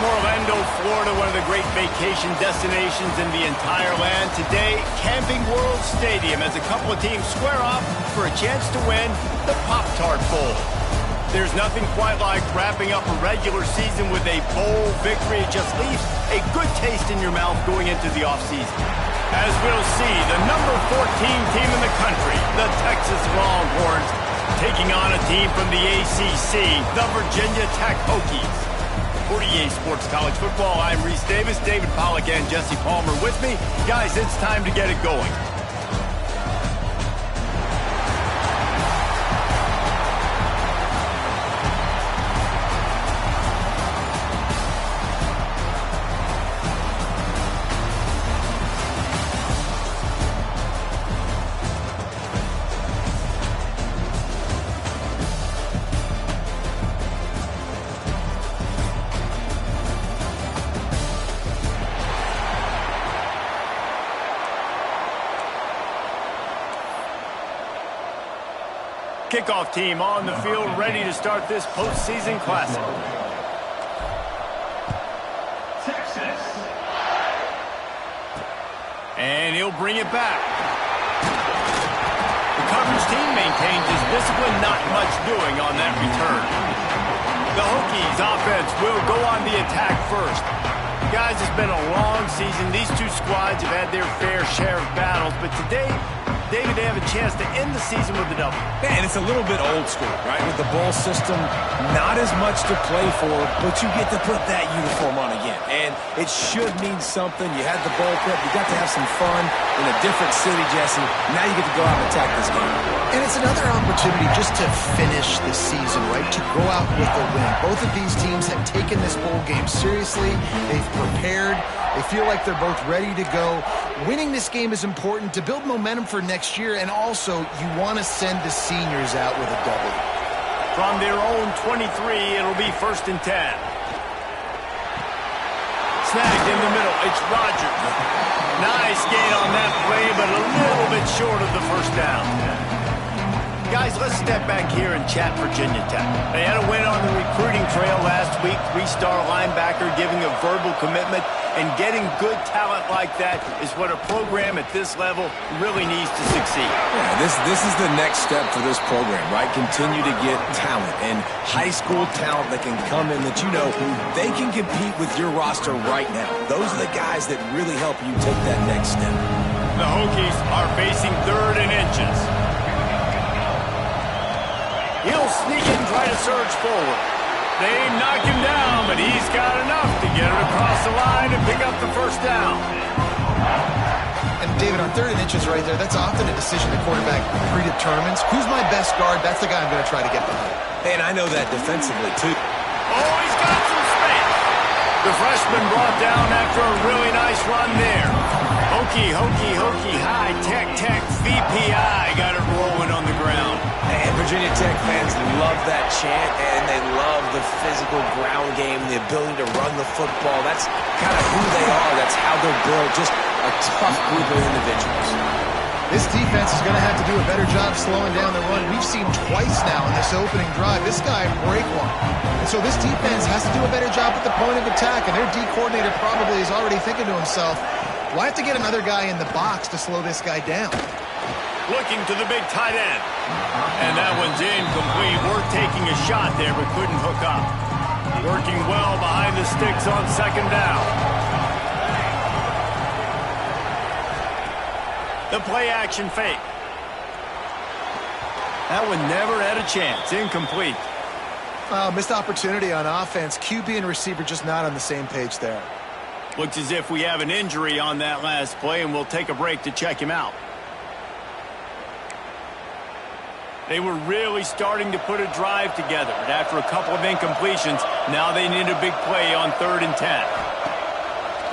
From Orlando, Florida, one of the great vacation destinations in the entire land. Today, Camping World Stadium as a couple of teams square off for a chance to win the Pop-Tart Bowl. There's nothing quite like wrapping up a regular season with a bowl victory. It just leaves a good taste in your mouth going into the offseason. As we'll see, the number 14 team in the country, the Texas Longhorns, taking on a team from the ACC, the Virginia Tech Hokies. For EA Sports College Football, I'm Reese Davis, David Pollack, and Jesse Palmer with me. Guys, it's time to get it going. Kickoff team on the field, ready to start this postseason classic. Texas. And he'll bring it back. The coverage team maintains his discipline, not much doing on that return. The Hokies offense will go on the attack first. Guys, it's been a long season. These two squads have had their fair share of battles, but today, David, they have a chance to end the season with a double. And it's a little bit old school, right? With the bowl system, not as much to play for, but you get to put that uniform on again. And it should mean something. You had the bowl prep. You got to have some fun in a different city, Jesse. Now you get to go out and attack this game. And it's another opportunity just to finish the season, right? To go out with a win. Both of these teams have taken this bowl game seriously. They've prepared. They feel like they're both ready to go. Winning this game is important to build momentum for next year, and also you want to send the seniors out with a W. From their own 23, it'll be 1st and 10. Snagged in the middle, it's Rogers. Nice gain on that play, but a little bit short of the first down. Guys, let's step back here and chat Virginia Tech. They had a win on the recruiting trail last week. 3-star linebacker giving a verbal commitment, and getting good talent like that is what a program at this level really needs to succeed. Yeah, this is the next step for this program, right? Continue to get talent and high school talent that can come in that you know they can compete with your roster right now. Those are the guys that really help you take that next step. The Hokies are facing 3rd and inches. He'll sneak it and try to surge forward. They knock him down, but he's got enough to get it across the line and pick up the first down. And David, on 3rd and inches right there, that's often a decision the quarterback predetermines. Who's my best guard? That's the guy I'm going to try to get behind. And I know that defensively, too. Oh, he's got some space. The freshman brought down after a really nice run there. Hokie, high, tech, VPI got it rolling on the ground. And Virginia Tech fans love that chant, and they love the physical ground game, the ability to run the football. That's kind of who they are. That's how they're built. Just a tough group of individuals. This defense is going to have to do a better job slowing down the run. We've seen twice now in this opening drive. This guy break one. And so this defense has to do a better job at the point of attack, and their D coordinator probably is already thinking to himself, well, I have to get another guy in the box to slow this guy down. Looking to the big tight end. And that one's incomplete. Worth taking a shot there, but couldn't hook up. Working well behind the sticks on 2nd down. The play action fake. That one never had a chance. Incomplete. Missed opportunity on offense. QB and receiver just not on the same page there. Looks as if we have an injury on that last play, and we'll take a break to check him out. They were really starting to put a drive together, and after a couple of incompletions, now they need a big play on 3rd and 10.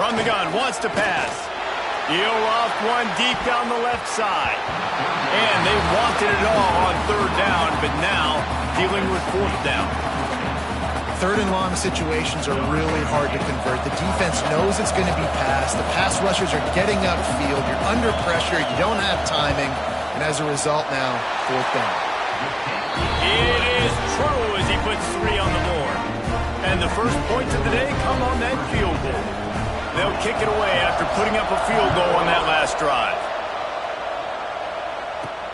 From the gun, wants to pass. He'll off one deep down the left side. And they wanted it all on 3rd down, but now dealing with 4th down. 3rd and long situations are really hard to convert. The defense knows it's going to be passed. The pass rushers are getting upfield. You're under pressure. You don't have timing. And as a result now, 4th down. It is true as he puts 3 on the board. And the first points of the day come on that field goal. They'll kick it away after putting up a field goal on that last drive.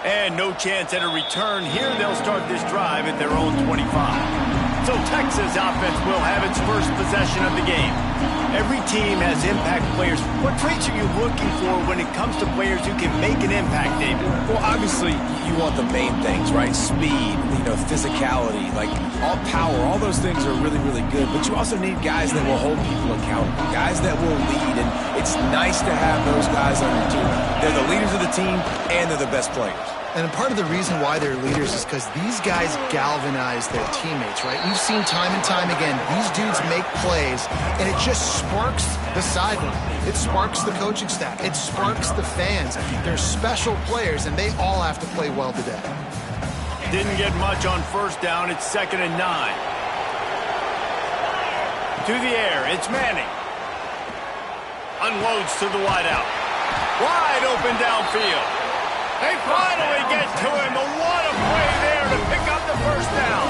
And no chance at a return here. They'll start this drive at their own 25. So Texas offense will have its first possession of the game. Every team has impact players. What traits are you looking for when it comes to players who can make an impact, David? Well, obviously, you want the main things, right? Speed, physicality, like all power, all those things are really, really good. But you also need guys that will hold people accountable, guys that will lead. And it's nice to have those guys on your team. They're the leaders of the team, and they're the best players. And part of the reason why they're leaders is because these guys galvanize their teammates, right? We've seen time and time again, these dudes make plays, and it just sparks the sideline. It sparks the coaching staff. It sparks the fans. They're special players, and they all have to play well today. Didn't get much on first down. It's 2nd and 9. To the air, it's Manning. Unloads to the wideout. Wide open downfield. They finally get to him, but what a play there to pick up the first down.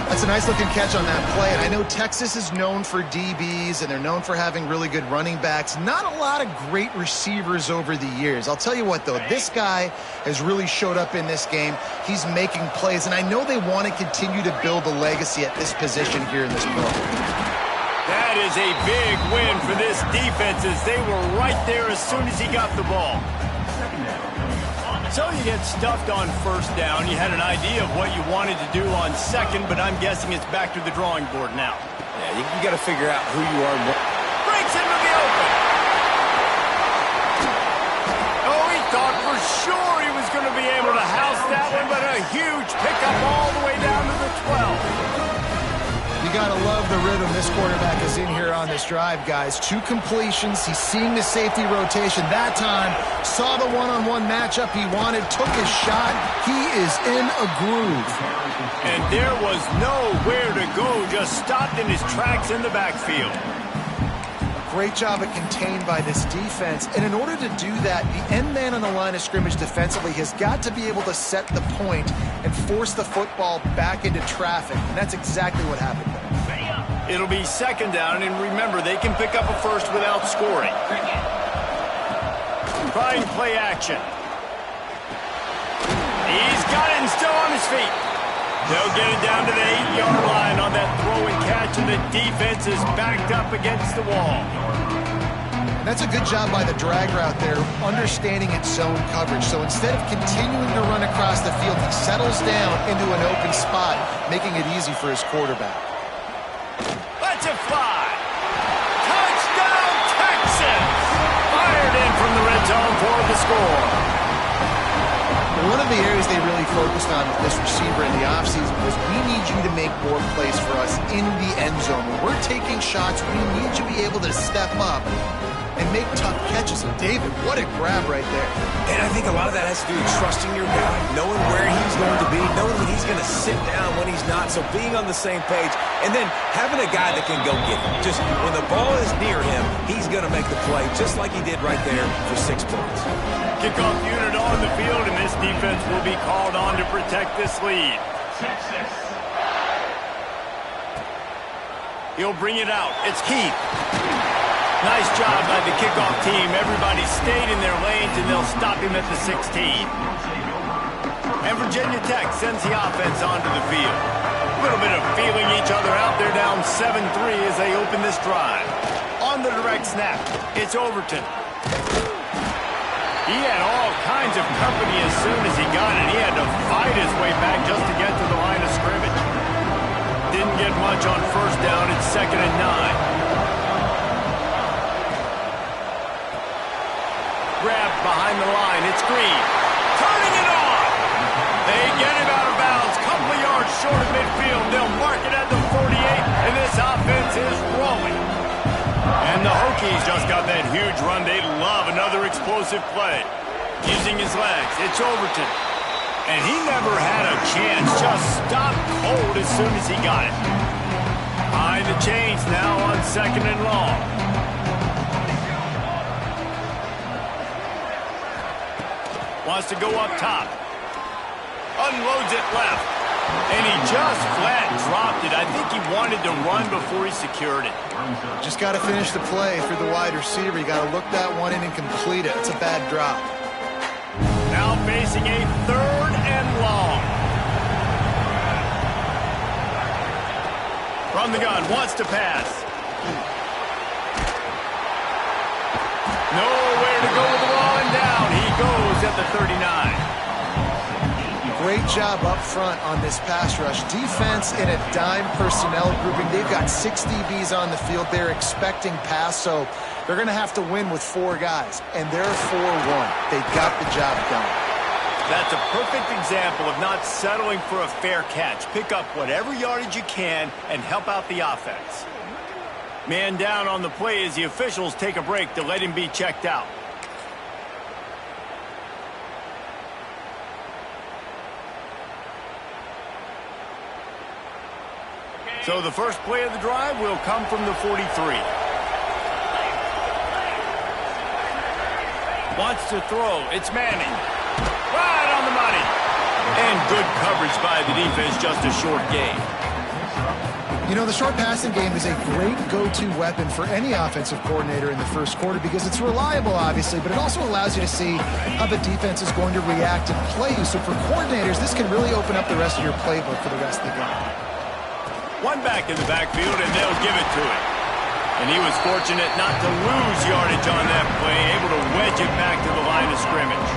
That's a nice-looking catch on that play, and I know Texas is known for DBs, and they're known for having really good running backs. Not a lot of great receivers over the years. I'll tell you what, though, this guy has really showed up in this game. He's making plays, and I know they want to continue to build a legacy at this position here in this program. That is a big win for this defense as they were right there as soon as he got the ball. So you get stuffed on first down. You had an idea of what you wanted to do on second, but I'm guessing it's back to the drawing board now. Yeah, you got to figure out who you are. Breaks into the open. Oh, he thought for sure he was going to be able to house that one, but a huge pickup all the way down to the 12. You got to love the rhythm this quarterback is in here on this drive, guys. 2 completions. He's seeing the safety rotation. That time, saw the one-on-one matchup he wanted, took his shot. He is in a groove. And there was nowhere to go, just stopped in his tracks in the backfield. Great job at contained by this defense. And in order to do that, the end man on the line of scrimmage defensively has got to be able to set the point and force the football back into traffic. And that's exactly what happened there. It'll be 2nd down, and remember, they can pick up a first without scoring. Trying play action. He's got it and still on his feet. They'll get it down to the 8-yard line on that throw and catch, and the defense is backed up against the wall. That's a good job by the drag route there, understanding its zone coverage. So instead of continuing to run across the field, he settles down into an open spot, making it easy for his quarterback. Let's it fly. Touchdown, Texas! Fired in from the red zone for the score. One of the areas they really focused on with this receiver in the offseason was we need you to make more plays for us in the end zone. When we're taking shots, we need you to be able to step up and make tough catches. And David, what a grab right there. And I think a lot of that has to do with trusting your guy, knowing where he's going to be, knowing when he's going to sit down, when he's not. So being on the same page, and then having a guy that can go get it. Just when the ball is near him, he's going to make the play, just like he did right there for 6 points. Kickoff unit on the field, and this defense will be called on to protect this lead. Texas. He'll bring it out. It's Keith. Nice job by the kickoff team. Everybody stayed in their lanes, and they'll stop him at the 16. And Virginia Tech sends the offense onto the field. A little bit of feeling each other out. They're down 7-3 as they open this drive. On the direct snap, it's Overton. He had all kinds of company as soon as he got it. He had to fight his way back just to get to the line of scrimmage. Didn't get much on first down. It's 2nd and 9. Grab behind the line. It's Green. Turning it on. They get him out of bounds. Couple of yards short of midfield. They'll mark it at the 48, and this offense is rolling. And the Hokies just got that huge run. They love another explosive play. Using his legs, it's Overton. And he never had a chance. Just stopped cold as soon as he got it. Behind the chains now on 2nd and long. Wants to go up top. Unloads it left. And he just flat dropped it. I think he wanted to run before he secured it. Just got to finish the play if you're the wide receiver. You got to look that one in and complete it. It's a bad drop. Now facing a 3rd and long. From the gun, wants to pass. Nowhere to go with the ball and down. He goes at the 39. Great job up front on this pass rush. Defense in a dime personnel grouping. They've got 6 DBs on the field. They're expecting pass, so they're going to have to win with 4 guys. And they're 4-1. They got the job done. That's a perfect example of not settling for a fair catch. Pick up whatever yardage you can and help out the offense. Man down on the play as the officials take a break to let him be checked out. So the first play of the drive will come from the 43. Wants to throw. It's Manning. Right on the money. And good coverage by the defense, just a short gain. You know, the short passing game is a great go-to weapon for any offensive coordinator in the first quarter because it's reliable, obviously, but it also allows you to see how the defense is going to react and play you. So for coordinators, this can really open up the rest of your playbook for the rest of the game. One back in the backfield, and they'll give it to him. And he was fortunate not to lose yardage on that play, able to wedge it back to the line of scrimmage.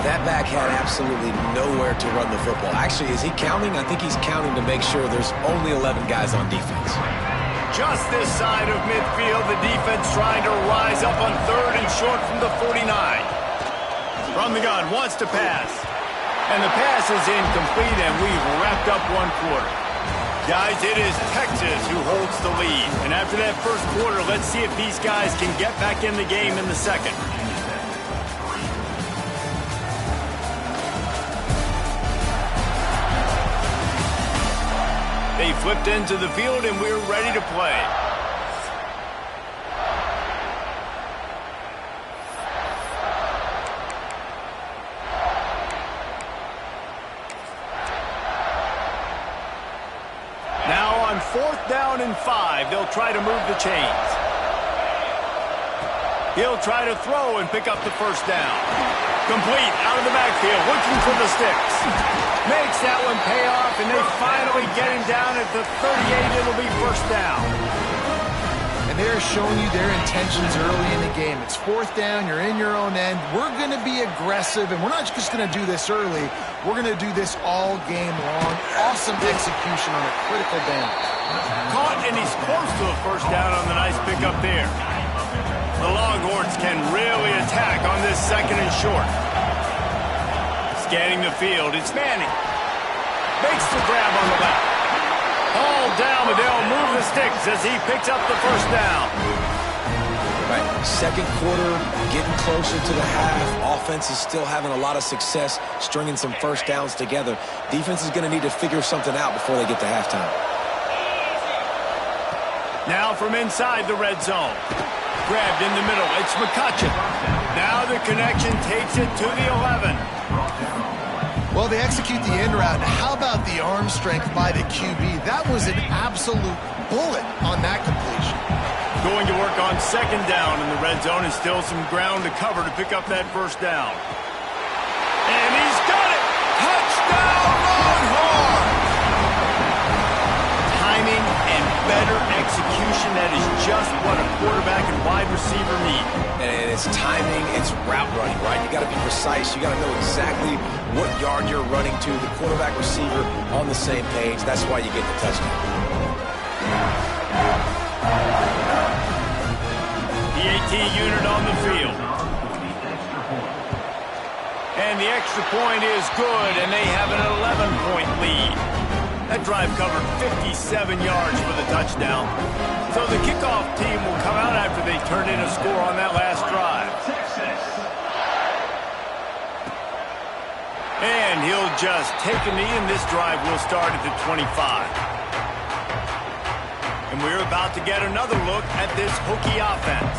That back had absolutely nowhere to run the football. Actually, is he counting? I think he's counting to make sure there's only 11 guys on defense. Just this side of midfield, the defense trying to rise up on 3rd and short from the 49. From the gun, wants to pass. And the pass is incomplete, and we've wrapped up 1 quarter. Guys, it is Texas who holds the lead. And after that first quarter, let's see if these guys can get back in the game in the second. They flipped into the field, and we're ready to play. Now on 4th down and 5, they'll try to move the chains. He'll try to throw and pick up the first down. Complete out of the backfield, looking for the sticks. Makes that one pay off, and they finally get him down at the 38. It'll be first down. And they're showing you their intentions early in the game. It's 4th down, you're in your own end. We're going to be aggressive, and we're not just going to do this early. We're going to do this all game long. Awesome execution on a critical down. Caught, and he's close to a first down on the nice pickup there. The Longhorns can really attack on this 2nd and short. Scanning the field, it's Manning. Makes the grab on the left. All down, but they'll move the sticks as he picks up the first down. Right, 2nd quarter, getting closer to the half. Offense is still having a lot of success stringing some first downs together. Defense is going to need to figure something out before they get to halftime. Now from inside the red zone. Grabbed in the middle, it's McCutcheon. Now the connection takes it to the 11. Well, they execute the in route. How about the arm strength by the QB? That was an absolute bullet on that completion. Going to work on 2nd down in the red zone, and still some ground to cover to pick up that first down. And he's got it! Touchdown, Longhorn! Timing and better execution, that is just what a quarterback and wide receiver need. And it's timing, it's route running, right? You got to be precise. You got to know exactly what yard you're running to. The quarterback, receiver on the same page. That's why you get the touchdown. The AT unit on the field. And the extra point is good, and they have an 11-point lead. That drive covered 57 yards for the touchdown. So the kickoff team will come out after they turned in a score on that last drive. And he'll just take a knee, and this drive will start at the 25. And we're about to get another look at this Hokie offense.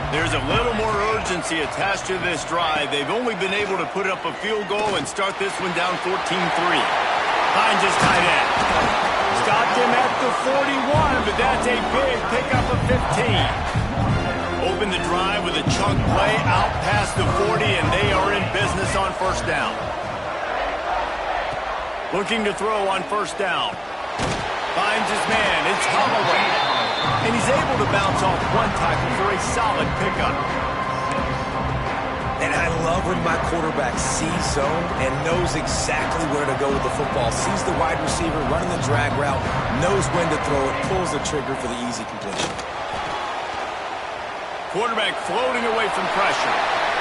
There's a little more urgency attached to this drive. They've only been able to put up a field goal and start this one down 14-3. Finds his tight end. Stopped him at the 41, but that's a big pickup of 15. Open the drive with a chunk play out past the 40, and they are in business on first down. Looking to throw on first down. Finds his man. It's Holloway. And he's able to bounce off one tackle for a solid pickup. And I love when my quarterback sees zone and knows exactly where to go with the football. Sees the wide receiver running the drag route, knows when to throw it, pulls the trigger for the easy completion. Quarterback floating away from pressure.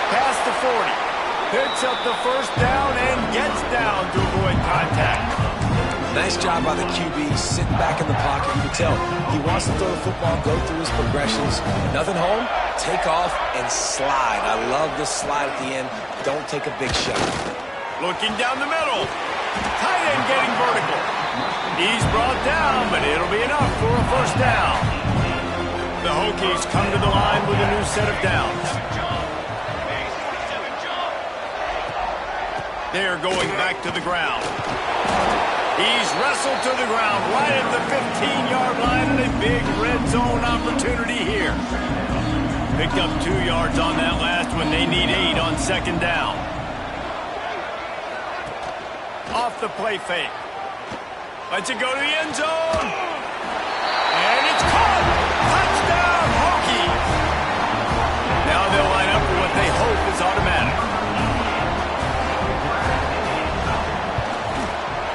Past the 40. Picks up the first down and gets down to avoid contact. Nice job by the QB, sitting back in the pocket. You can tell he wants to throw the football, go through his progressions. Nothing home, take off, and slide. I love this slide at the end. Don't take a big shot. Looking down the middle. Tight end getting vertical. He's brought down, but it'll be enough for a first down. The Hokies come to the line with a new set of downs. They're going back to the ground. He's wrestled to the ground right at the 15-yard line, and a big red zone opportunity here. Picked up 2 yards on that last one. They need 8 on second down. Off the play fake. Lets it go to the end zone. And it's caught. Touchdown, Hokies. Now they'll line up for what they hope is automatic.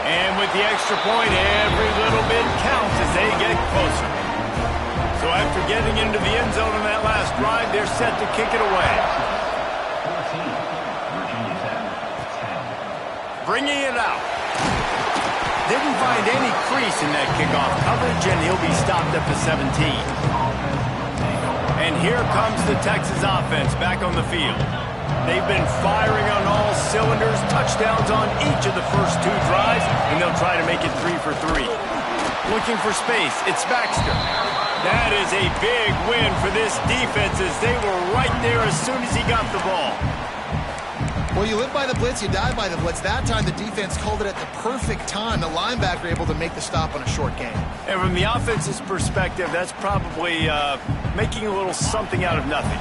And with the extra point, every little bit counts as they get closer. So after getting into the end zone on that last drive, they're set to kick it away. Bringing it out. Didn't find any crease in that kickoff coverage, and he'll be stopped at the 17. And here comes the Texas offense back on the field. They've been firing on all cylinders, touchdowns on each of the first 2 drives, and they'll try to make it 3 for 3. Looking for space, it's Baxter. That is a big win for this defense as they were right there as soon as he got the ball. Well, you live by the blitz, you die by the blitz. That time the defense called it at the perfect time. The linebacker able to make the stop on a short gain. And from the offense's perspective, that's probably making a little something out of nothing.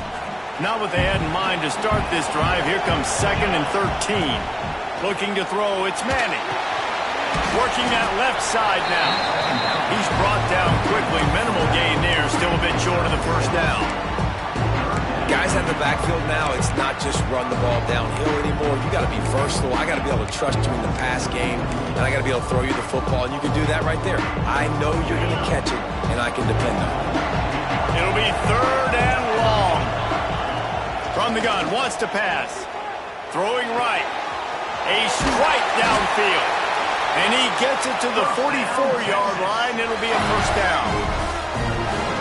Not what they had in mind to start this drive. Here comes 2nd and 13. Looking to throw, it's Manning. Working that left side now. He's brought down quickly. Minimal gain there. Still a bit short of the first down. Guys have the backfield now. It's not just run the ball downhill anymore. You got to be versatile. I got to be able to trust you in the pass game, and I got to be able to throw you the football, and you can do that right there. I know you're going to catch it, and I can depend on it. It'll be 3rd and long. From the gun, wants to pass. Throwing right. A strike downfield. And he gets it to the 44-yard line. It'll be a first down.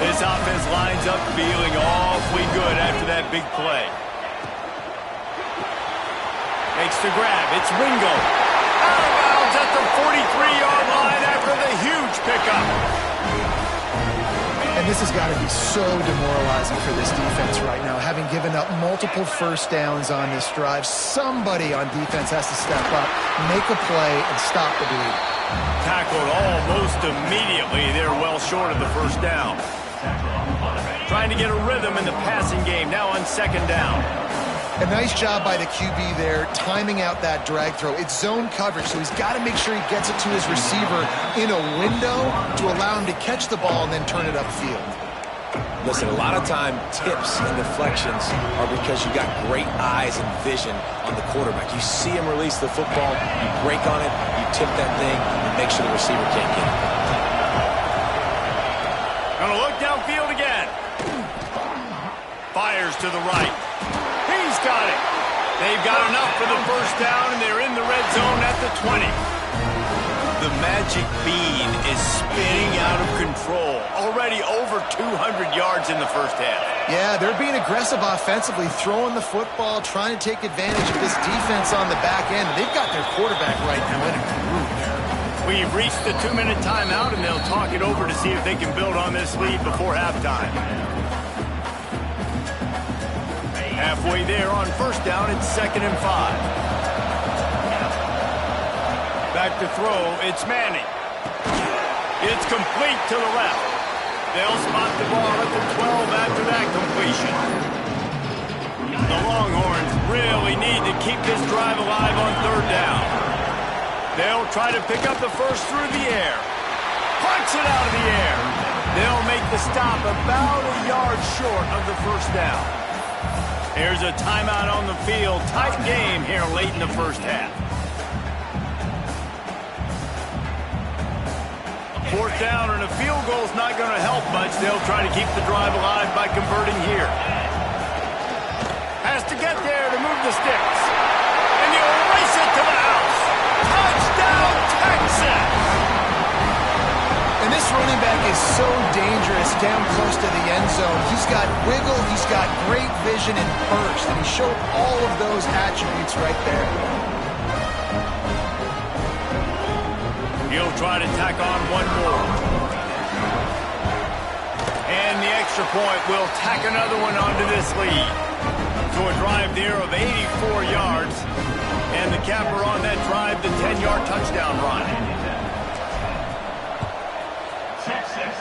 This offense lines up feeling awfully good after that big play. Makes the grab. It's Ringo. Out of bounds at the 43-yard line after the huge pickup. And this has got to be so demoralizing for this defense right now. Having given up multiple first downs on this drive, somebody on defense has to step up, make a play, and stop the bleed. Tackled almost immediately. They're well short of the first down. Trying to get a rhythm in the passing game, now on second down. A nice job by the QB there, timing out that drag throw. It's zone coverage, so he's got to make sure he gets it to his receiver in a window to allow him to catch the ball and then turn it upfield. Listen, a lot of time, tips and deflections are because you got great eyes and vision on the quarterback. You see him release the football, you break on it, you tip that thing, and make sure the receiver can't get it. Gonna look downfield again. Fires to the right. He's got it. They've got enough for the first down, and they're in the red zone at the 20. The magic bean is spinning out of control. Already over 200 yards in the first half. Yeah, they're being aggressive offensively, throwing the football, trying to take advantage of this defense on the back end. They've got their quarterback right now in a groove there. We've reached the 2-minute timeout, and they'll talk it over to see if they can build on this lead before halftime. Halfway there on first down, it's 2nd and 5. Back to throw, it's Manning. It's complete to the left. They'll spot the ball at the 12 after that completion. The Longhorns really need to keep this drive alive on third down. They'll try to pick up the first through the air. Punch it out of the air. They'll make the stop about a yard short of the first down. There's a timeout on the field. Tight game here late in the first half. Fourth down and a field goal's not going to help much. They'll try to keep the drive alive by converting here. Has to get there to move the sticks. And you'll race it to the house. Touchdown, Texas! And this running back is so dangerous down close to the end zone. He's got wiggle, he's got great vision and burst, and he showed all of those attributes right there. He'll try to tack on one more. And the extra point will tack another one onto this lead. So a drive there of 84 yards. And the capper on that drive, the 10-yard touchdown run. Texas.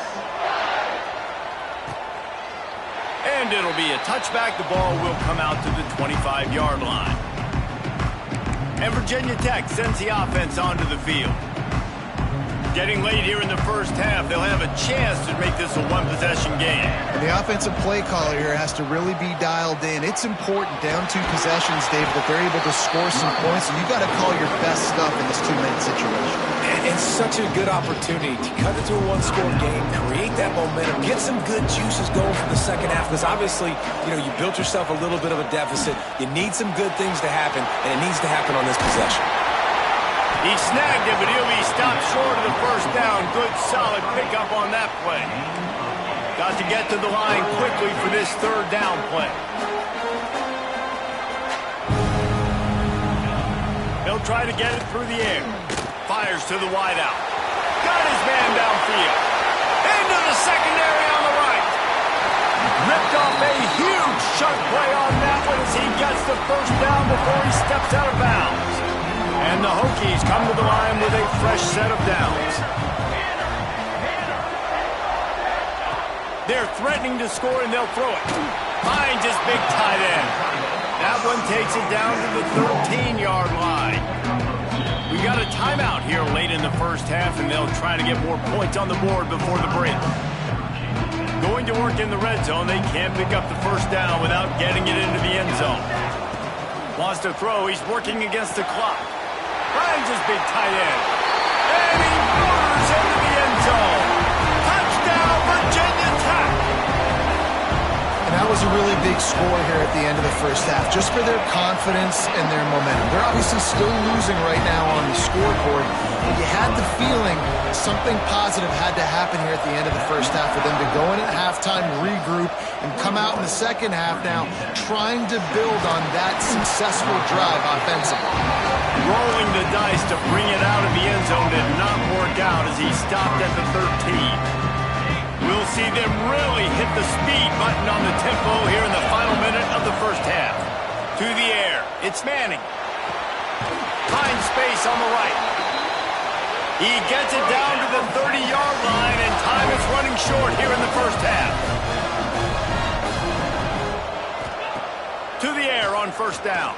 And it'll be a touchback. The ball will come out to the 25-yard line. And Virginia Tech sends the offense onto the field. Getting late here in the first half, they'll have a chance to make this a one-possession game. And the offensive play caller here has to really be dialed in. It's important down two possessions, Dave, that they're able to score some points, and you've got to call your best stuff in this two-minute situation. And such a good opportunity to cut it to a one-score game, create that momentum, get some good juices going for the second half, because obviously, you know, you built yourself a little bit of a deficit. You need some good things to happen, and it needs to happen on this possession. He snagged it, but he'll be stopped short of the first down. Good, solid pickup on that play. Got to get to the line quickly for this third down play. He'll try to get it through the air. Fires to the wideout. Got his man downfield. Into the secondary on the right. Ripped off a huge chunk play on that one as he gets the first down before he steps out of bounds. And the Hokies come to the line with a fresh set of downs. They're threatening to score, and they'll throw it. Finds his big tight end. That one takes it down to the 13-yard line. We got a timeout here late in the first half, and they'll try to get more points on the board before the break. Going to work in the red zone, they can't pick up the first down without getting it into the end zone. Wants to throw, he's working against the clock. Finds his big tight end. And he motors into the end zone. Touchdown, Virginia Tech. And that was a really big score here at the end of the first half, just for their confidence and their momentum. They're obviously still losing right now on the scoreboard, but you had the feeling something positive had to happen here at the end of the first half for them to go in at halftime, regroup, and come out in the second half now trying to build on that successful drive offensively. Rolling the dice to bring it out of the end zone did not work out as he stopped at the 13. We'll see them really hit the speed button on the tempo here in the final minute of the first half. To the air, it's Manning. Finds space on the right. He gets it down to the 30-yard line, and time is running short here in the first half. To the air on first down.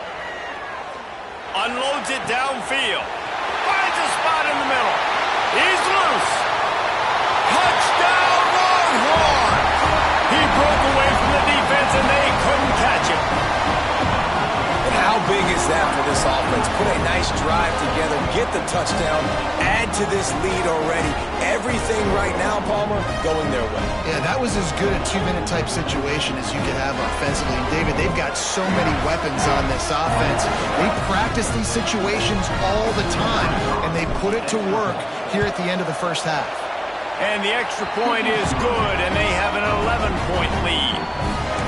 Unloads it downfield. Finds a spot in the middle. He's loose. Touchdown, Longhorns! He broke away from the defense, and they couldn't catch him. And how big is that for this offense? Put a nice drive together, get the touchdown, add to this lead already. Everything right now, Palmer, going their way. Yeah, that was as good a two-minute type situation as you could have offensively. And David, they've got so many weapons on this offense. They practice these situations all the time, and they put it to work here at the end of the first half. And the extra point is good, and they have an 11-point lead.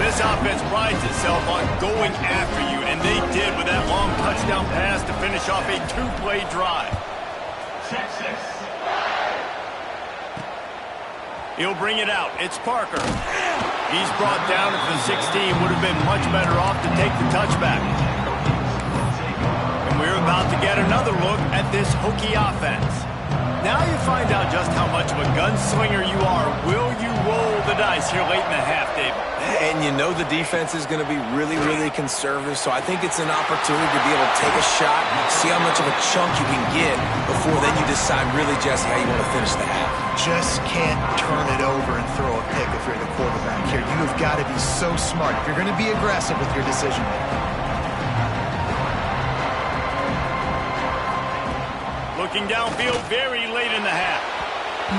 This offense prides itself on going after you, and they did with that long touchdown pass to finish off a two-play drive. Texas. He'll bring it out. It's Parker. He's brought down at the 16. Would have been much better off to take the touchback. And we're about to get another look at this Hokie offense. Now you find out just how much of a gunslinger you are. Will you roll the dice here late in the half, David? And you know the defense is going to be really, really conservative, so I think it's an opportunity to be able to take a shot, see how much of a chunk you can get before then you decide really just how you want to finish the half. Just can't turn it over and throw a pick if you're the quarterback here. You have got to be so smart if you're going to be aggressive with your decision making. Looking downfield very late in the half.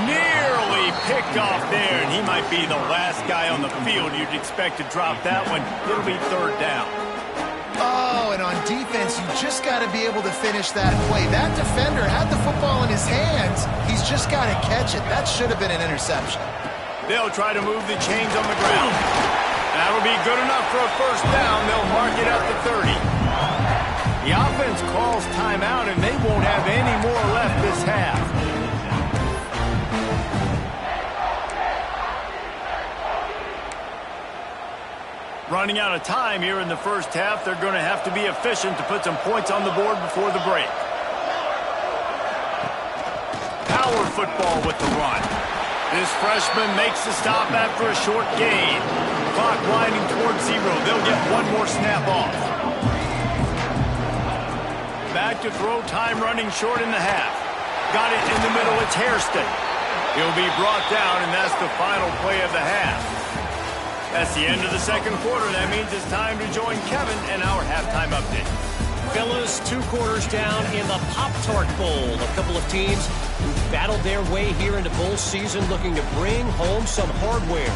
Nearly picked off there, and he might be the last guy on the field you'd expect to drop that one. It'll be third down. Oh, and on defense, you just got to be able to finish that play. That defender had the football in his hands. He's just got to catch it. That should have been an interception. They'll try to move the chains on the ground. That'll be good enough for a first down. They'll mark it at the 30. The offense calls timeout, and they won't have any more left this half. Running out of time here in the first half, they're going to have to be efficient to put some points on the board before the break. Power football with the run. This freshman makes the stop after a short gain. Clock winding towards 0. They'll get one more snap off. Back to throw, time running short in the half. Got it in the middle, it's Hairston. He'll be brought down, and that's the final play of the half. That's the end of the second quarter. That means it's time to join Kevin and our halftime update. Fellas, 2 quarters down in the Pop-Tart Bowl. A couple of teams who battled their way here into bowl season looking to bring home some hardware.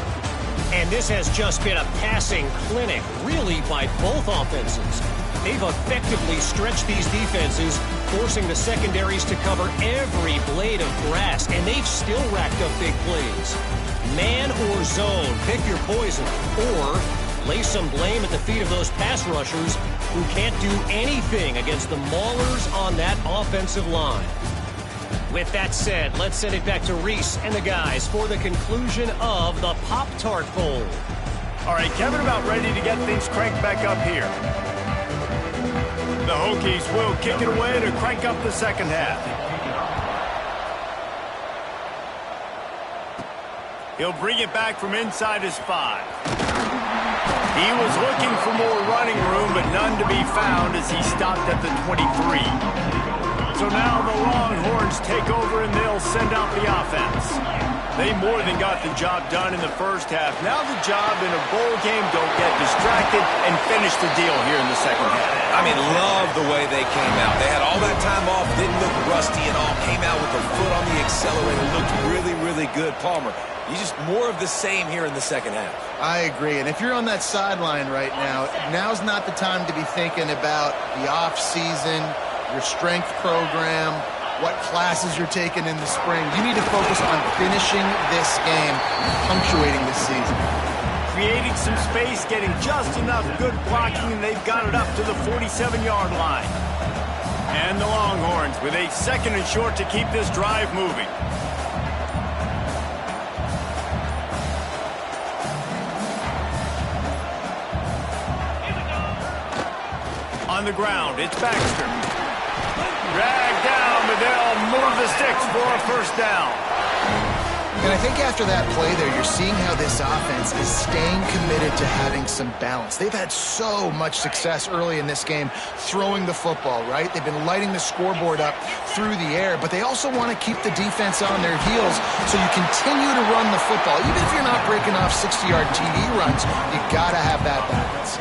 And this has just been a passing clinic, really, by both offenses. They've effectively stretched these defenses, forcing the secondaries to cover every blade of grass, and they've still racked up big plays. Man or zone, pick your poison, or lay some blame at the feet of those pass rushers who can't do anything against the maulers on that offensive line. With that said, let's send it back to Reese and the guys for the conclusion of the Pop-Tart Bowl. All right, Kevin, about ready to get things cranked back up here. The Hokies will kick it away to crank up the second half. He'll bring it back from inside his 5. He was looking for more running room, but none to be found as he stopped at the 23. So now the Longhorns take over and they'll send out the offense. They more than got the job done in the first half. Now the job in a bowl game, don't get distracted and finish the deal here in the second half. I mean, love the way they came out. They had all that time off, didn't look rusty at all, came out with the foot on the accelerator, looked really, really good. Palmer, you just more of the same here in the second half. I agree, and if you're on that sideline right now, now's not the time to be thinking about the off-season, your strength program, what classes you're taking in the spring. You need to focus on finishing this game, punctuating this season. Creating some space, getting just enough good blocking, and they've got it up to the 47-yard line. And the Longhorns with a 2nd and short to keep this drive moving. On the ground, it's Baxter. Dragged down, but they'll move the sticks for a first down. And I think after that play there, you're seeing how this offense is staying committed to having some balance. They've had so much success early in this game throwing the football, right? They've been lighting the scoreboard up through the air, but they also want to keep the defense on their heels, so you continue to run the football. Even if you're not breaking off 60-yard TD runs, you got to have that balance.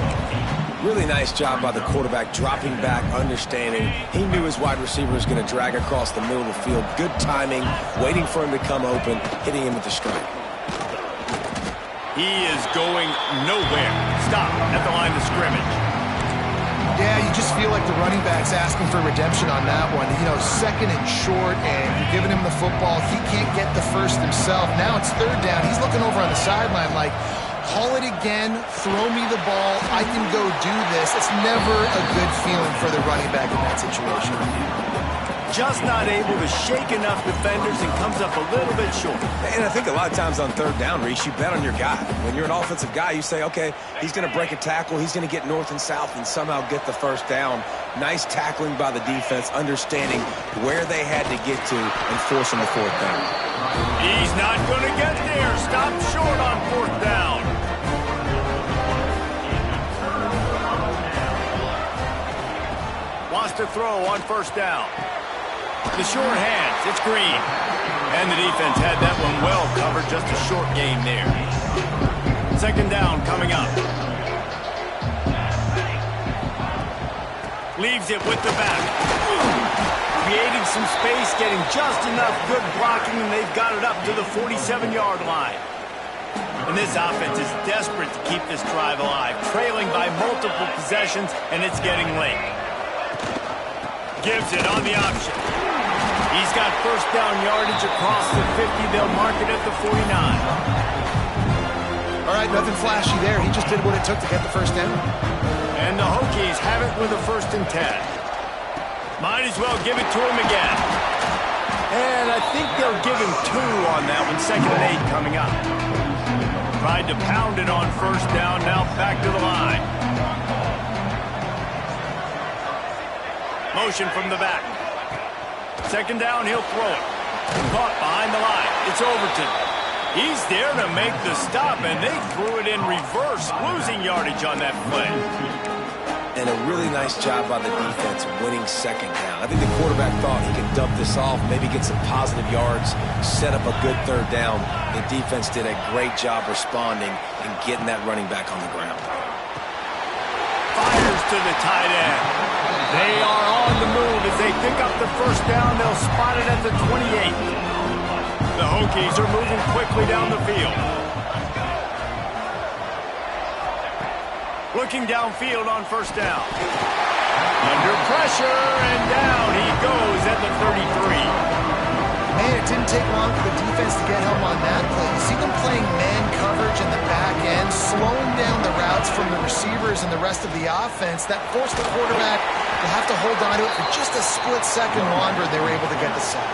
Really nice job by the quarterback, dropping back, understanding. He knew his wide receiver was going to drag across the middle of the field. Good timing, waiting for him to come open, hitting him with the strike. He is going nowhere. Stop at the line of scrimmage. Yeah, you just feel like the running back's asking for redemption on that one. You know, 2nd and short, and you're giving him the football. He can't get the first himself. Now it's 3rd down. He's looking over on the sideline like, call it again, throw me the ball, I can go do this. It's never a good feeling for the running back in that situation. just not able to shake enough defenders and comes up a little bit short. And I think a lot of times on third down, Reese, you bet on your guy. When you're an offensive guy, you say, okay, he's going to break a tackle, he's going to get north and south and somehow get the first down. Nice tackling by the defense, understanding where they had to get to and forcing the fourth down. He's not going to get there. Stop short on fourth down. Wants to throw on first down. The short hands, it's Green. And the defense had that one well covered, just a short game there. Second down coming up. Leaves it with the back. Creating some space, getting just enough good blocking, and they've got it up to the 47-yard line. And this offense is desperate to keep this drive alive, trailing by multiple possessions, and it's getting late. Gives it on the option. He's got first down yardage across the 50. They'll mark it at the 49. All right, nothing flashy there. He just did what it took to get the first down. And the Hokies have it with a 1st and 10. Might as well give it to him again. And I think they'll give him 2 on that one. 2nd and 8 coming up. Tried to pound it on first down. Now back to the line. Motion from the back. 2nd down, he'll throw it. Caught behind the line. It's Overton. He's there to make the stop, and they threw it in reverse, losing yardage on that play. And a really nice job by the defense winning 2nd down. I think the quarterback thought he could dump this off, maybe get some positive yards, set up a good 3rd down. The defense did a great job responding and getting that running back on the ground. Fires to the tight end. They are on the move. As they pick up the first down, they'll spot it at the 28. The Hokies are moving quickly down the field. Looking downfield on first down. Under pressure, and down he goes at the 33. Man, it didn't take long for the defense to get home on that play. You see them playing man coverage in the back end, slowing down the routes from the receivers and the rest of the offense. That forced the quarterback to have to hold on to it for just a split second longer. They were able to get the sack.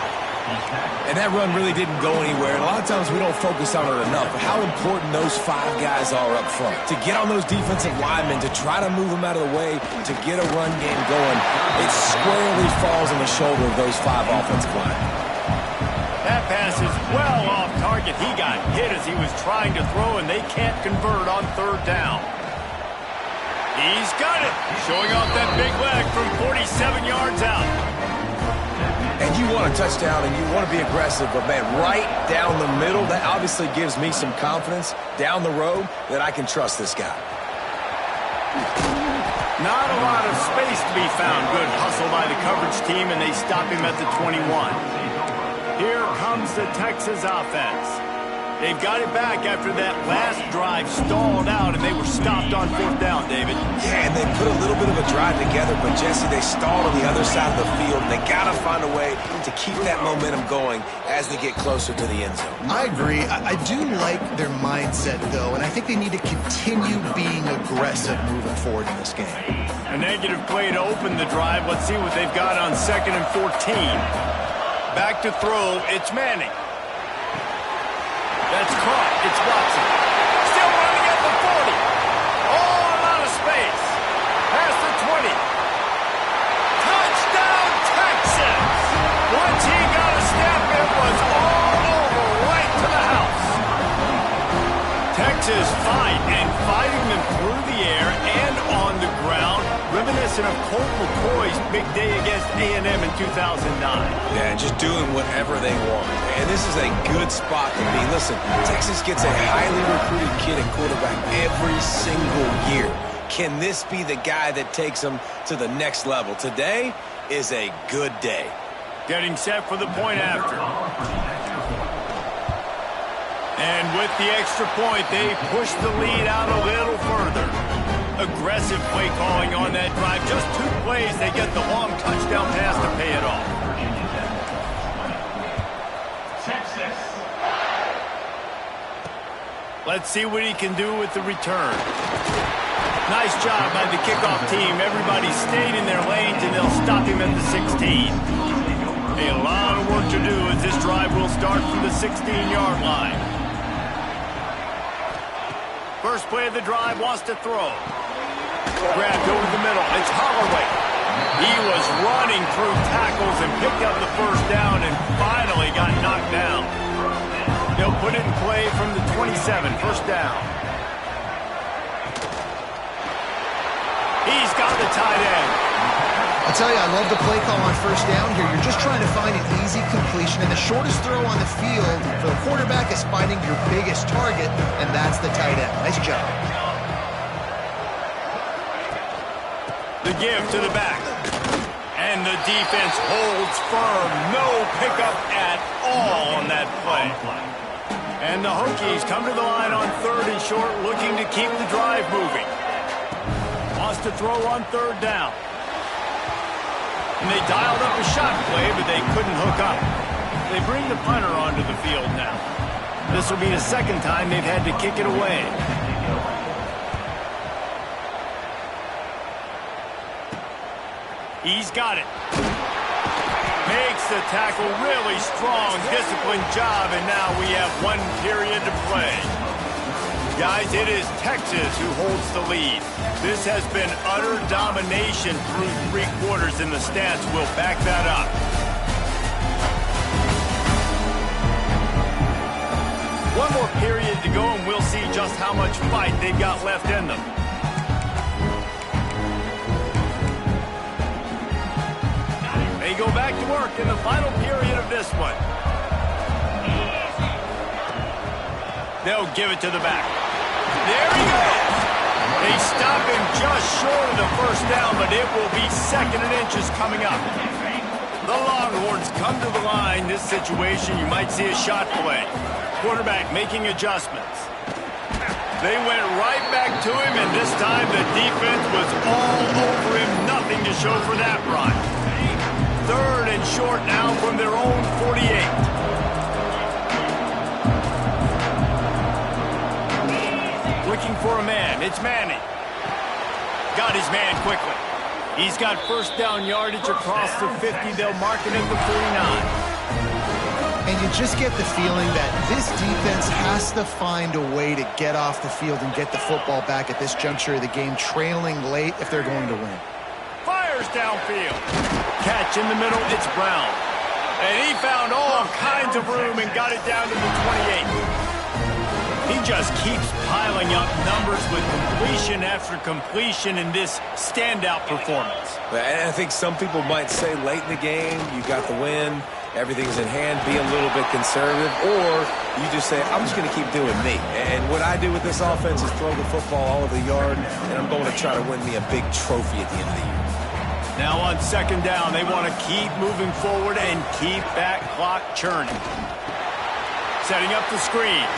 And that run really didn't go anywhere. And a lot of times we don't focus on it enough, but how important those 5 guys are up front. To get on those defensive linemen, to try to move them out of the way, to get a run game going, it squarely falls on the shoulder of those 5 offensive linemen. That pass is well off target. He got hit as he was trying to throw, and they can't convert on 3rd down. He's got it, showing off that big leg from 47 yards out. And you want a touchdown, and you want to be aggressive, but, man, right down the middle, that obviously gives me some confidence down the road that I can trust this guy. Not a lot of space to be found. Good hustle by the coverage team, and they stop him at the 21. Here comes the Texas offense. They've got it back after that last drive stalled out, and they were stopped on 4th down, David. Yeah, and they put a little bit of a drive together, but, Jesse, they stalled on the other side of the field, and they got to find a way to keep that momentum going as they get closer to the end zone. I agree. I do like their mindset, though, and I think they need to continue being aggressive moving forward in this game. A negative play to open the drive. Let's see what they've got on 2nd and 14. Back to throw, it's Manning. That's caught, it's Watson. Still running at the 40. All out of space. Past the 20. Touchdown, Texas! Once he got a step, it was all over, right to the house. Texas fighting them through the air and on the ground, reminiscent of Colt McCoy's big day against A&M in 2009. Yeah, just doing whatever they want. And this is a good spot to be. Listen, Texas gets a highly recruited kid at quarterback every single year. Can this be the guy that takes them to the next level? Today is a good day. Getting set for the point after. And with the extra point, they push the lead out a little further. Aggressive play calling on that drive. Just 2 plays, they get the long touchdown pass to pay it off. Texas. Let's see what he can do with the return. Nice job by the kickoff team. Everybody stayed in their lanes, and they'll stop him at the 16. A lot of work to do as this drive will start from the 16-yard line. First play of the drive, wants to throw. Grabbed over the middle. It's Holloway. He was running through tackles and picked up the first down and finally got knocked down. They'll put it in play from the 27, first down. He's got the tight end. I tell you, I love the play call on first down here. You're just trying to find an easy completion, and the shortest throw on the field for the quarterback is finding your biggest target, and that's the tight end. Nice job. The give to the back. And the defense holds firm. No pickup at all on that play. And the Hokies come to the line on 3rd and short, looking to keep the drive moving. Wants to throw on 3rd down. And they dialed up a shot play, but they couldn't hook up. They bring the punter onto the field now. This will be the second time they've had to kick it away. He's got it. Makes the tackle, really strong, disciplined job, and now we have 1 period to play. Guys, it is Texas who holds the lead. This has been utter domination through 3 quarters, and the stats will back that up. One more period to go, and we'll see just how much fight they've got left in them. They go back to work in the final period of this one. They'll give it to the back. There he goes. They stop him just short of the first down, but it will be 2nd and inches coming up. The Longhorns come to the line. This situation, you might see a shot play. Quarterback making adjustments. They went right back to him, and this time the defense was all over him. Nothing to show for that run. 3rd and short now from their own 48. Looking for a man. It's Manning. Got his man quickly. He's got first down yardage across the 50. They'll mark it at the 49. And you just get the feeling that this defense has to find a way to get off the field and get the football back at this juncture of the game, trailing late if they're going to win. Fires downfield. Catch in the middle, it's Brown. And he found all kinds of room and got it down to the 28. He just keeps piling up numbers with completion after completion in this standout performance. And I think some people might say late in the game, you got the win, everything's in hand, be a little bit conservative, or you just say, I'm just going to keep doing me. And what I do with this offense is throw the football all over the yard, and I'm going to try to win me a big trophy at the end of the year. Now on 2nd down, they want to keep moving forward and keep that clock churning. Setting up the screen.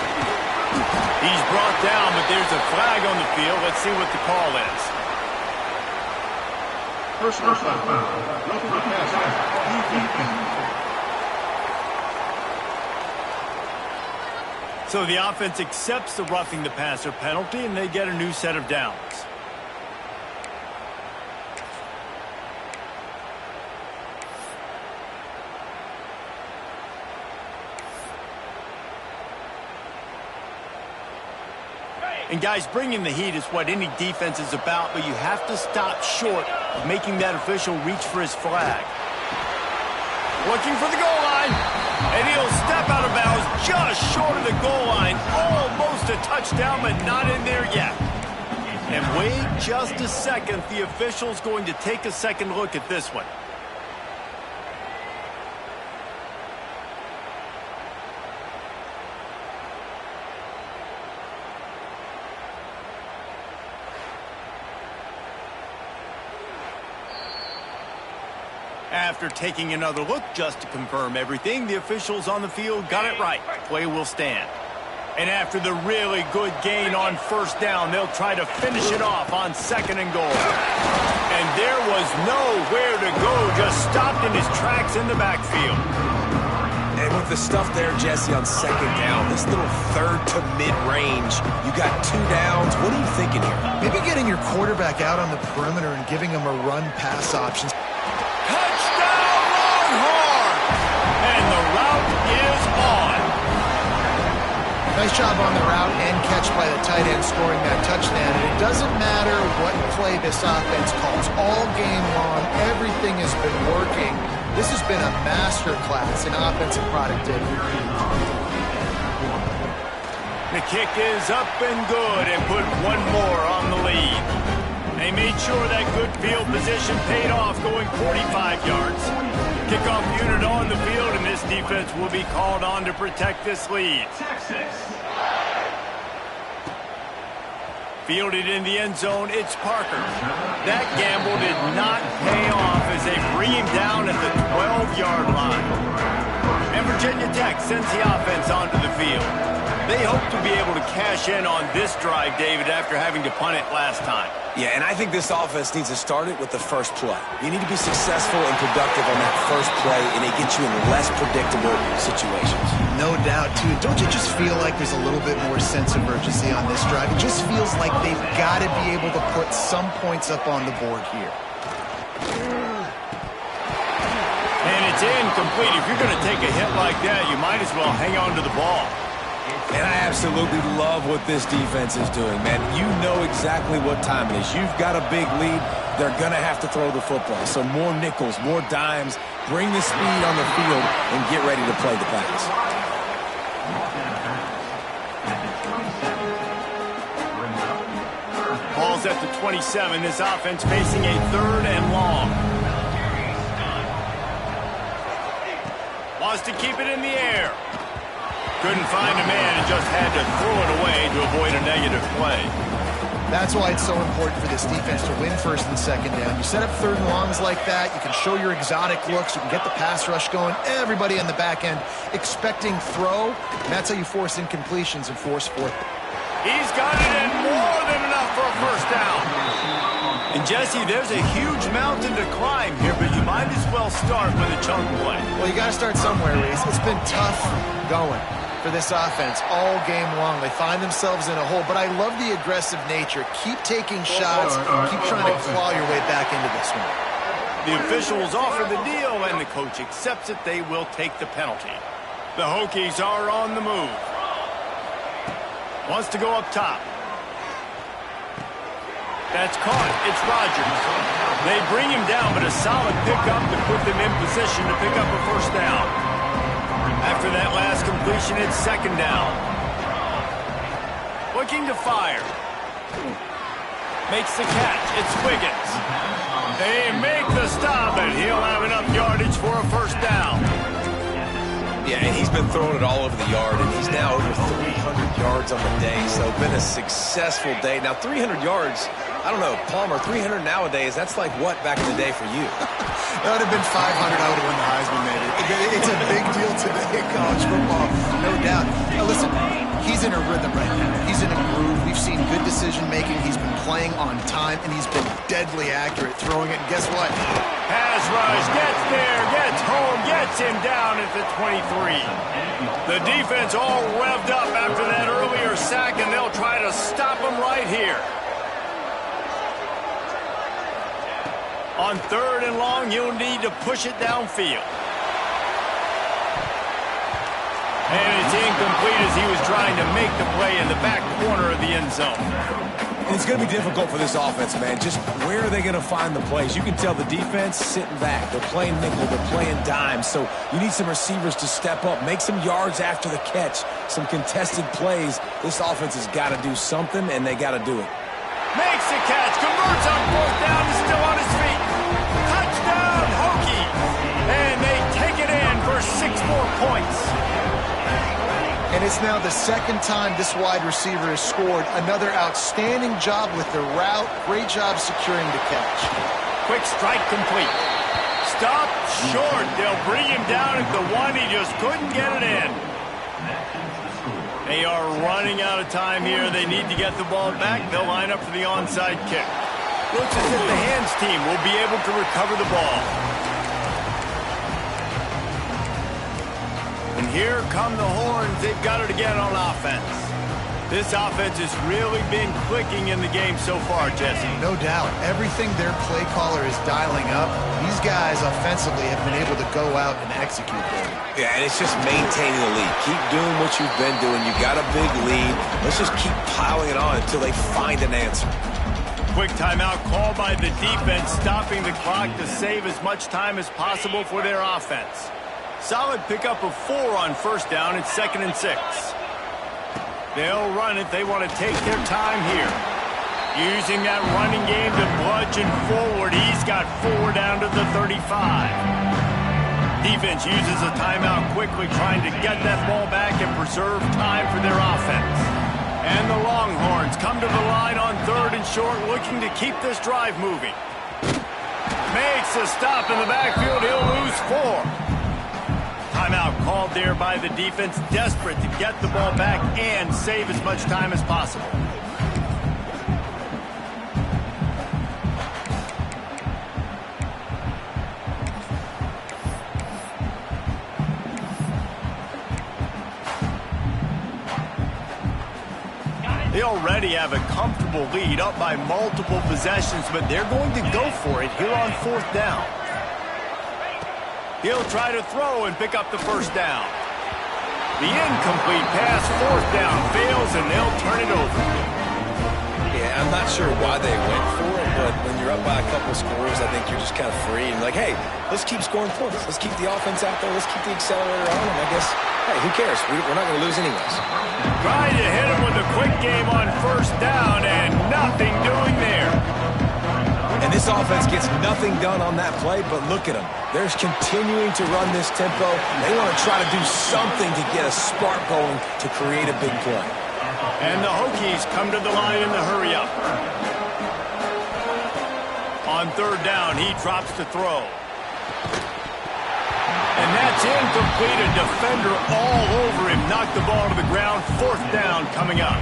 He's brought down, but there's a flag on the field. Let's see what the call is. Personal foul. So the offense accepts the roughing the passer penalty, and they get a new set of downs. And guys, bringing the heat is what any defense is about, but you have to stop short of making that official reach for his flag. Looking for the goal line, and he'll step out of bounds just short of the goal line. Almost a touchdown, but not in there yet. And wait just a second, the official's going to take a second look at this one. After taking another look just to confirm everything, the officials on the field got it right. Play will stand. And after the really good gain on first down, they'll try to finish it off on 2nd and goal. And there was nowhere to go, just stopped in his tracks in the backfield. And with the stuff there, Jesse, on 2nd down, this little 3rd to mid-range, you got 2 downs. What are you thinking here? Maybe getting your quarterback out on the perimeter and giving him a run-pass option. is on. Nice job on the route and catch by the tight end scoring that touchdown. And it doesn't matter what play this offense calls. All game long, everything has been working. This has been a masterclass in offensive productivity. The kick is up and good and put one more on the lead. They made sure that good field position paid off, going 45 yards. Kickoff unit on the field, and this defense will be called on to protect this lead. Texas. Fielded in the end zone, it's Parker. That gamble did not pay off as they bring him down at the 12-yard line. And Virginia Tech sends the offense onto the field. They hope to be able to cash in on this drive, David, after having to punt it last time. Yeah, and I think this offense needs to start it with the first play. You need to be successful and productive on that first play, and it gets you in less predictable situations. No doubt, too. Don't you just feel like there's a little bit more sense of urgency on this drive? It just feels like they've got to be able to put some points up on the board here. And it's incomplete. If you're going to take a hit like that, you might as well hang on to the ball. And I absolutely love what this defense is doing, man. You know exactly what time it is. You've got a big lead. They're going to have to throw the football. So more nickels, more dimes. Bring the speed on the field and get ready to play the pass. Ball's at the 27. This offense facing a 3rd and long. Wants to keep it in the air. Couldn't find a man and just had to throw it away to avoid a negative play. That's why it's so important for this defense to win 1st and 2nd down. You set up 3rd and longs like that. You can show your exotic looks. You can get the pass rush going. Everybody on the back end expecting throw. And that's how you force incompletions and force 4th. He's got it in more than enough for a 1st down. And Jesse, there's a huge mountain to climb here, but you might as well start with a chunk play. Well, you got to start somewhere, Reese. It's been tough going for this offense all game long. They find themselves in a hole, but I love the aggressive nature. Keep taking shots. Keep trying to claw your way back into this one. The officials offer the deal, and the coach accepts it. They will take the penalty. The Hokies are on the move. Wants to go up top. That's caught. It's Rodgers. They bring him down, but a solid pickup to put them in position to pick up a 1st down. After that last completion, it's 2nd down. Looking to fire. Makes the catch. It's Wiggins. They make the stop, and he'll have enough yardage for a 1st down. Yeah, and he's been throwing it all over the yard, and he's now over 300 yards on the day, so been a successful day. Now, 300 yards, I don't know, Palmer, 300 nowadays, that's like what back in the day for you? That would have been 500. I would have won the Heisman, maybe. It's a big deal today in college football, no doubt. Now, listen, he's in a rhythm right now. He's in a groove. We've seen good decision-making. He's been playing on time, and he's been deadly accurate throwing it. And guess what? Pass rush, gets there, gets home, gets him down at the 23. The defense all revved up after that earlier sack, and they'll try to stop him right here. On 3rd and long, you'll need to push it downfield. And it's incomplete as he was trying to make the play in the back corner of the end zone. And it's going to be difficult for this offense, man. Just where are they going to find the plays? You can tell the defense sitting back. They're playing nickel. They're playing dime. So you need some receivers to step up, make some yards after the catch, some contested plays. This offense has got to do something, and they got to do it. Makes the catch, converts on 4th down, is still on his feet. Touchdown, Hokies. And they take it in for 6 more points. And it's now the 2nd time this wide receiver has scored. Another outstanding job with the route. Great job securing the catch. Quick strike complete. Stop short. They'll bring him down at the 1. He just couldn't get it in. They are running out of time here. They need to get the ball back. They'll line up for the onside kick. Looks as if the hands team will be able to recover the ball. And here come the horns. They've got it again on offense. This offense has really been clicking in the game so far, Jesse. No doubt. Everything their play caller is dialing up, these guys offensively have been able to go out and execute there. Yeah, and it's just maintaining the lead. Keep doing what you've been doing. You got a big lead. Let's just keep piling it on until they find an answer. Quick timeout called by the defense, stopping the clock to save as much time as possible for their offense. Solid pickup of 4 on first down. It's 2nd and 6. They'll run it. They want to take their time here. Using that running game to bludgeon forward. He's got 4 down to the 35. Defense uses a timeout quickly, trying to get that ball back and preserve time for their offense. And the Longhorns come to the line on 3rd and short, looking to keep this drive moving. Makes a stop in the backfield. He'll lose 4. Timeout called there by the defense, desperate to get the ball back and save as much time as possible. They already have a comfortable lead, up by multiple possessions, but they're going to go for it here on 4th down. He'll try to throw and pick up the first down. The incomplete pass, 4th down, fails, and they'll turn it over. Yeah, I'm not sure why they went for it, but when you're up by a couple scores, I think you're just kind of free and like, hey, let's keep scoring points. Let's keep the offense out there. Let's keep the accelerator on, and I guess, hey, who cares? We're not going to lose anyways. Trying to hit him with a quick game on first down, and nothing doing there. And this offense gets nothing done on that play, but look at them. They're continuing to run this tempo. They want to try to do something to get a spark going to create a big play. And the Hokies come to the line in the hurry-up. On 3rd down, he drops to throw. And that's incomplete. A defender all over him. Knocked the ball to the ground. 4th down coming up.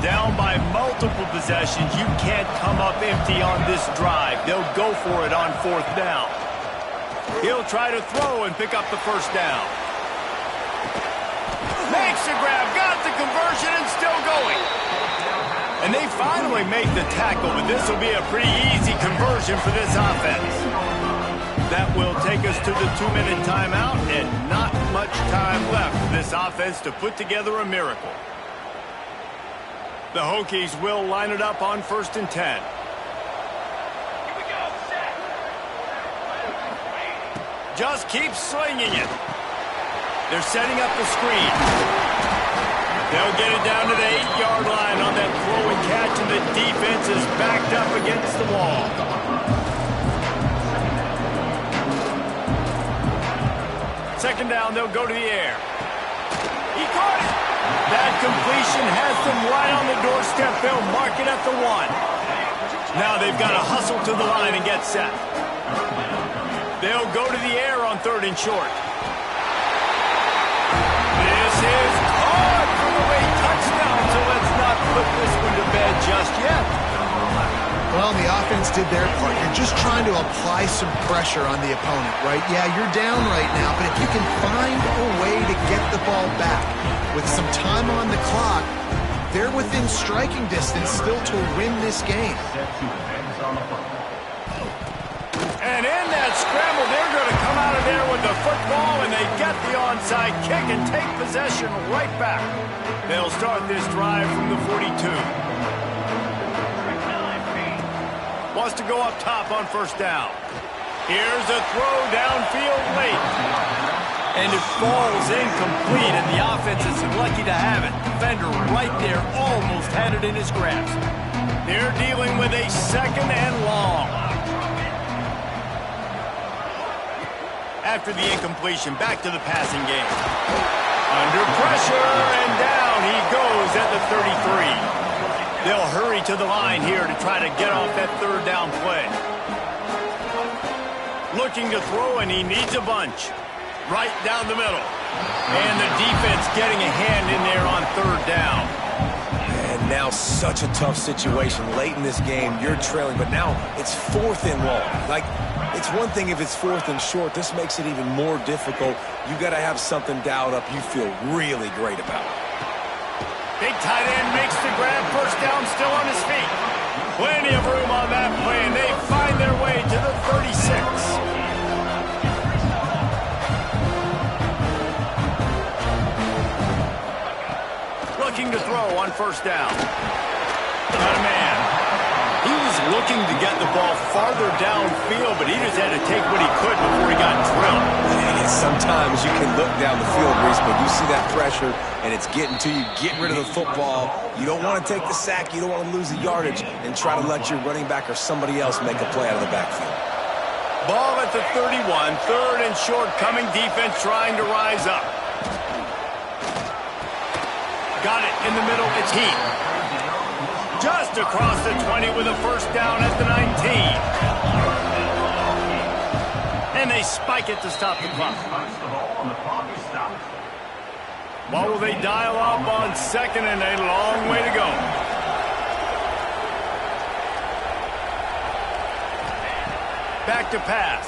Down by multiple possessions. You can't come up empty on this drive. They'll go for it on 4th down. He'll try to throw and pick up the first down. Makes the grab, got the conversion, and still going. And they finally make the tackle, but this will be a pretty easy conversion for this offense. That will take us to the 2-minute timeout, and not much time left for this offense to put together a miracle. The Hokies will line it up on 1st and 10. Just keep slinging it. They're setting up the screen. They'll get it down to the 8-yard line on that throw and catch, and the defense is backed up against the wall. Second down, they'll go to the air. He caught it. That completion has them right on the doorstep. They'll mark it at the 1. Now they've got to hustle to the line and get set. They'll go to the air on 3rd and short. This is caught for the late touchdown, so let's not put this one to bed just yet. Well, the offense did their part. You're just trying to apply some pressure on the opponent, right? Yeah, you're down right now, but if you can find a way to get the ball back with some time on the clock, they're within striking distance still to win this game. And in that scramble, they're going to come out of there with the football, and they get the onside kick and take possession right back. They'll start this drive from the 42. Wants to go up top on first down. Here's a throw downfield late. And it falls incomplete, and the offense is lucky to have it. Defender right there almost had it in his grasp. They're dealing with a 2nd and long. After the incompletion, back to the passing game. Under pressure, and down he goes at the 33. They'll hurry to the line here to try to get off that 3rd down play. Looking to throw, and he needs a bunch. Right down the middle. And the defense getting a hand in there on 3rd down. And now such a tough situation. Late in this game, you're trailing, but now it's 4th and long. Like, it's one thing if it's 4th and short. This makes it even more difficult. You got to have something dialed up you feel really great about. Big tight end makes the grab. First down, still on his feet. Plenty of room on that play, and they find their way to the 36. Looking to throw on first down. Not a man. He was looking to get the ball farther downfield, but he just had to take what he could before he got drilled. And sometimes you can look down the field, Reese, but you see that pressure, and it's getting to you. Get rid of the football. You don't want to take the sack. You don't want to lose the yardage and try to let your running back or somebody else make a play out of the backfield. Ball at the 31. Third and short coming. Defense trying to rise up. Got it in the middle. It's Heat. Just across the 20 with a first down at the 19. And they spike it to stop the clock. What will they dial up on second and a long way to go? Back to pass.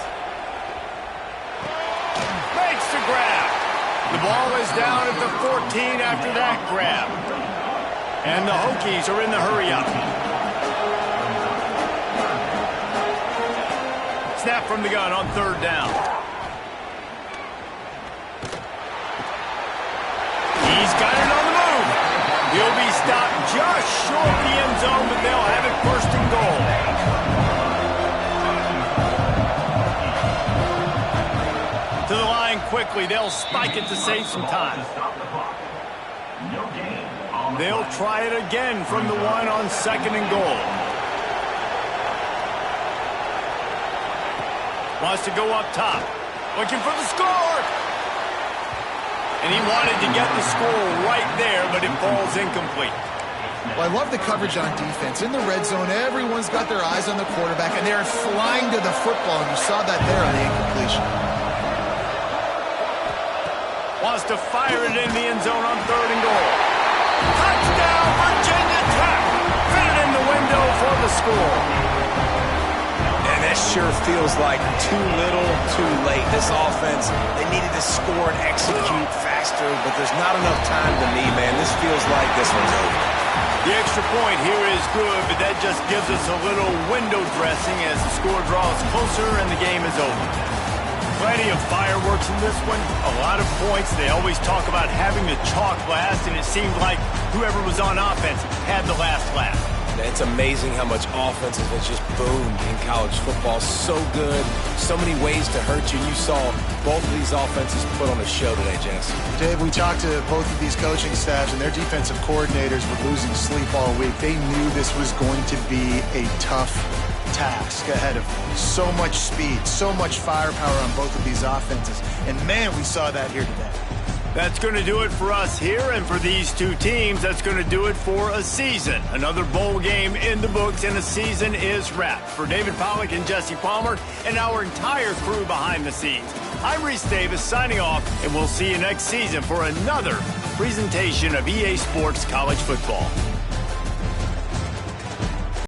Makes the grab. The ball is down at the 14 after that grab. And the Hokies are in the hurry-up. Snap from the gun on third down. He's got it on the move. He'll be stopped just short of the end zone, but they'll have it first and goal. To the line quickly. They'll spike it to save some time. They'll try it again from the one on second and goal. Wants to go up top. Looking for the score. And he wanted to get the score right there, but it falls incomplete. Well, I love the coverage on defense. In the red zone, everyone's got their eyes on the quarterback, and they're flying to the football, and you saw that there on the incompletion. Wants to fire it in the end zone on third and goal. Touchdown, Virginia Tech! Fit it in the window for the score. And that sure feels like too little, too late. This offense, they needed to score and execute faster, but there's not enough time to me, man. This feels like this one's over. The extra point here is good, but that just gives us a little window dressing as the score draws closer and the game is over. Plenty of fireworks in this one, a lot of points. They always talk about having the chalk last, and it seemed like whoever was on offense had the last laugh. It's amazing how much offense has just boomed in college football. So good, so many ways to hurt you. You saw both of these offenses put on a show today, Jess. Dave, we talked to both of these coaching staffs, and their defensive coordinators were losing sleep all week. They knew this was going to be a tough task ahead of them. So much speed, so much firepower on both of these offenses. And, man, we saw that here today. That's going to do it for us here, and for these two teams, that's going to do it for a season. Another bowl game in the books, and a season is wrapped. For David Pollack and Jesse Palmer and our entire crew behind the scenes, I'm Reese Davis signing off, and we'll see you next season for another presentation of EA Sports College Football.